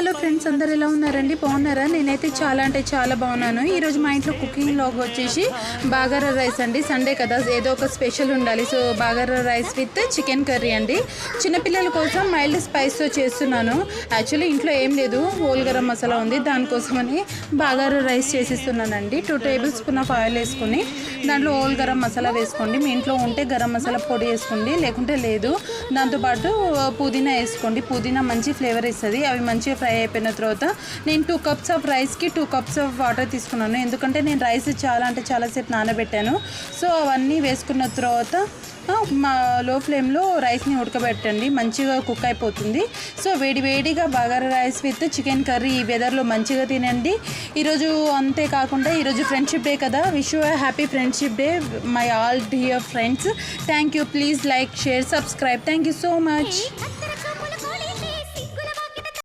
Hello friends, అందరు ఎలా ఉన్నారండి? బాగున్నారా? నేనైతే చాలా అంటే చాలా బాగున్నాను. ఈరోజు మా ఇంట్లో కుకింగ్ లాగ్ వచ్చేసి బాగారా రైస్ అండి. సండే కదా, ఏదో ఒక స్పెషల్ ఉండాలి. So bagara rice with chicken curry అండి. చిన్నపిల్లల కోసం మైల్డ్ స్పైస్తో చేస్తున్నాను. యాక్చువల్లీ ఇంట్లో ఏం లేదు, హోల్ గరం మసాలా ఉంది, దానికోసమని బాగారా రైస్ చేసిస్తున్నానండి. 2 టేబుల్ స్పూన్ ఆఫ్ ఆయిల్ వేసుకొని దాంట్లో హోల్ గరం మసాలా వేసుకోండి. మీ ఇంట్లో ఉంటే గరం మసాలా పొడి వేసుకోండి, లేకుంటే లేదు. దాంతోపాటు పుదీనా వేసుకోండి. పుదీనా మంచి ఫ్లేవర్ ఇస్తుంది. అవి మంచిగా ఫ్రై అయిపోయిన తర్వాత నేను 2 కప్స్ ఆఫ్ రైస్కి 2 కప్స్ ఆఫ్ వాటర్ తీసుకున్నాను. ఎందుకంటే నేను రైస్ చాలా అంటే చాలాసేపు నానబెట్టాను. సో అవన్నీ వేసుకున్న తర్వాత మా లో ఫ్లేమ్లో రైస్ని ఉడకబెట్టండి, మంచిగా కుక్ అయిపోతుంది. సో వేడిగా bagara rice with chicken curry ఈ వెదర్లో మంచిగా తినండి. ఈరోజు అంతేకాకుండా ఈరోజు ఫ్రెండ్షిప్ డే కదా. Wish you happy friendship day my all dear friends. Thank you. Please like, share, subscribe. Thank you so much.